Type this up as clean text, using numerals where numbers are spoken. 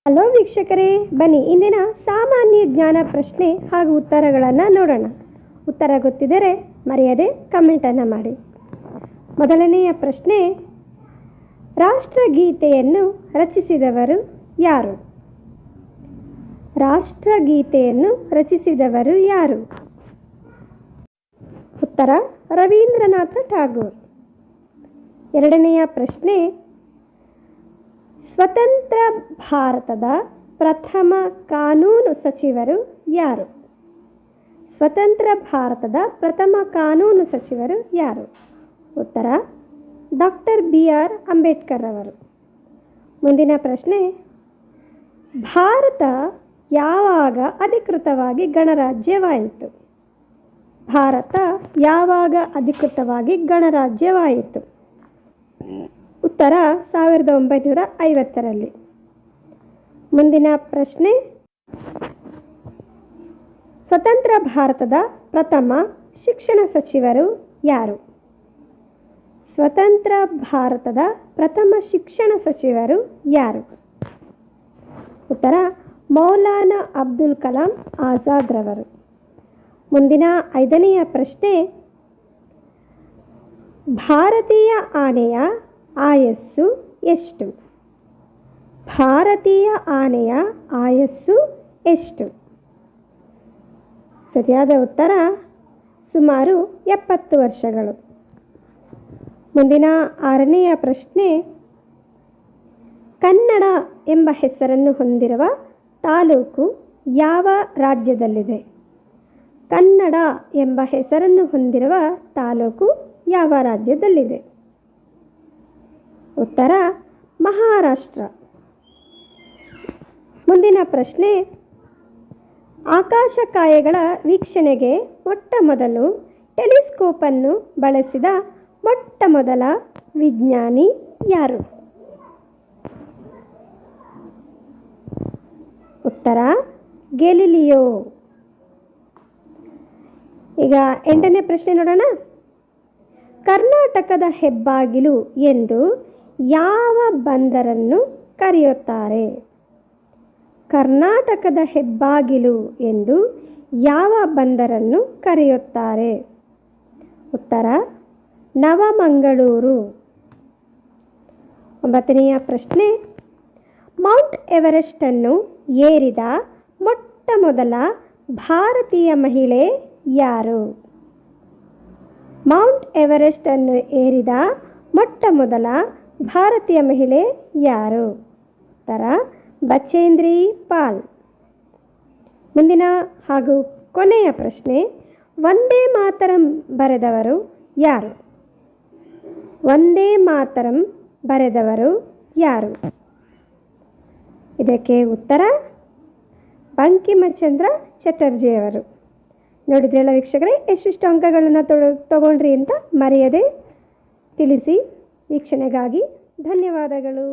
Hello ವೀಕ್ಷಕರೇ, ಬನ್ನಿ ಇಂದಿನ ಸಾಮಾನ್ಯ ಜ್ಞಾನ ಪ್ರಶ್ನೆ ಹಾಗೂ ಉತ್ತರಗಳನ್ನು ನೋಡೋಣ. ಉತ್ತರ ಗೊತ್ತಿದ್ದರೆ ಮರೆಯದೆ ಕಮೆಂಟನ್ನು ಮಾಡಿ. ಮೊದಲನೆಯ ಪ್ರಶ್ನೆ, ರಾಷ್ಟ್ರಗೀತೆಯನ್ನು ರಚಿಸಿದವರು ಯಾರು? ರಾಷ್ಟ್ರಗೀತೆಯನ್ನು ರಚಿಸಿದವರು ಯಾರು? ಉತ್ತರ ರವೀಂದ್ರನಾಥ ಠಾಗೂರ್. ಎರಡನೆಯ ಪ್ರಶ್ನೆ, ಸ್ವತಂತ್ರ ಭಾರತದ ಪ್ರಥಮ ಕಾನೂನು ಸಚಿವರು ಯಾರು? ಸ್ವತಂತ್ರ ಭಾರತದ ಪ್ರಥಮ ಕಾನೂನು ಸಚಿವರು ಯಾರು? ಉತ್ತರ ಡಾಕ್ಟರ್ BR ಅಂಬೇಡ್ಕರ್ ಅವರು. ಮುಂದಿನ ಪ್ರಶ್ನೆ, ಭಾರತ ಯಾವಾಗ ಅಧಿಕೃತವಾಗಿ ಗಣರಾಜ್ಯವಾಯಿತು? ಭಾರತ ಯಾವಾಗ ಅಧಿಕೃತವಾಗಿ ಗಣರಾಜ್ಯವಾಯಿತು? ಉತ್ತರ 1950ರಲ್ಲಿ. ಮುಂದಿನ ಪ್ರಶ್ನೆ, ಸ್ವತಂತ್ರ ಭಾರತದ ಪ್ರಥಮ ಶಿಕ್ಷಣ ಸಚಿವರು ಯಾರು? ಸ್ವತಂತ್ರ ಭಾರತದ ಪ್ರಥಮ ಶಿಕ್ಷಣ ಸಚಿವರು ಯಾರು? ಉತ್ತರ ಮೌಲಾನಾ ಅಬ್ದುಲ್ ಕಲಾಂ ಆಜಾದ್ ರವರು. ಮುಂದಿನ ಐದನೆಯ ಪ್ರಶ್ನೆ, ಭಾರತೀಯ ಆನೆಯ ಆಯಸ್ಸು ಎಷ್ಟು? ಭಾರತೀಯ ಆನೆಯ ಆಯಸ್ಸು ಎಷ್ಟು? ಸರಿಯಾದ ಉತ್ತರ ಸುಮಾರು 70 ವರ್ಷಗಳು. ಮುಂದಿನ ಆರನೆಯ ಪ್ರಶ್ನೆ, ಕನ್ನಡ ಎಂಬ ಹೆಸರನ್ನು ಹೊಂದಿರುವ ತಾಲೂಕು ಯಾವ ರಾಜ್ಯದಲ್ಲಿದೆ? ಕನ್ನಡ ಎಂಬ ಹೆಸರನ್ನು ಹೊಂದಿರುವ ತಾಲೂಕು ಯಾವ ರಾಜ್ಯದಲ್ಲಿದೆ? ಉತ್ತರ ಮಹಾರಾಷ್ಟ್ರ. ಮುಂದಿನ ಪ್ರಶ್ನೆ, ಆಕಾಶಕಾಯಗಳ ವೀಕ್ಷಣೆಗೆ ಮೊಟ್ಟಮೊದಲು ಟೆಲಿಸ್ಕೋಪನ್ನು ಬಳಸಿದ ಮೊಟ್ಟಮೊದಲ ವಿಜ್ಞಾನಿ ಯಾರು? ಉತ್ತರ ಗೆಲಿಲಿಯೋ. ಈಗ 8ನೇ ಪ್ರಶ್ನೆ ನೋಡೋಣ. ಕರ್ನಾಟಕದ ಹೆಬ್ಬಾಗಿಲು ಎಂದು ಯಾವ ಬಂದರನ್ನು ಕರೆಯುತ್ತಾರೆ? ಕರ್ನಾಟಕದ ಹೆಬ್ಬಾಗಿಲು ಎಂದು ಯಾವ ಬಂದರನ್ನು ಕರೆಯುತ್ತಾರೆ? ಉತ್ತರ ನವಮಂಗಳೂರು. 9ನೆಯ ಪ್ರಶ್ನೆ, ಮೌಂಟ್ ಎವರೆಸ್ಟನ್ನು ಏರಿದ ಮೊಟ್ಟಮೊದಲ ಭಾರತೀಯ ಮಹಿಳೆ ಯಾರು? ಮೌಂಟ್ ಎವರೆಸ್ಟ್ ಅನ್ನು ಏರಿದ ಮೊಟ್ಟಮೊದಲ ಭಾರತೀಯ ಮಹಿಳೆ ಯಾರು? ಉತ್ತರ ಬಚೇಂದ್ರಿ ಪಾಲ್. ಮುಂದಿನ ಹಾಗೂ ಕೊನೆಯ ಪ್ರಶ್ನೆ, ವಂದೇ ಮಾತರಂ ಬರೆದವರು ಯಾರು? ವಂದೇ ಮಾತರಂ ಬರೆದವರು ಯಾರು? ಇದಕ್ಕೆ ಉತ್ತರ ಬಂಕಿಮಚಂದ್ರ ಚಟರ್ಜಿಯವರು. ನೋಡಿದ್ರಲ್ಲ ವೀಕ್ಷಕರೇ, ಎಷ್ಟೆಷ್ಟು ಅಂಕಗಳನ್ನು ತಗೊಂಡ್ರಿ ಅಂತ ಮರೆಯದೆ ತಿಳಿಸಿ. ವೀಕ್ಷಣೆಗಾಗಿ ಧನ್ಯವಾದಗಳು.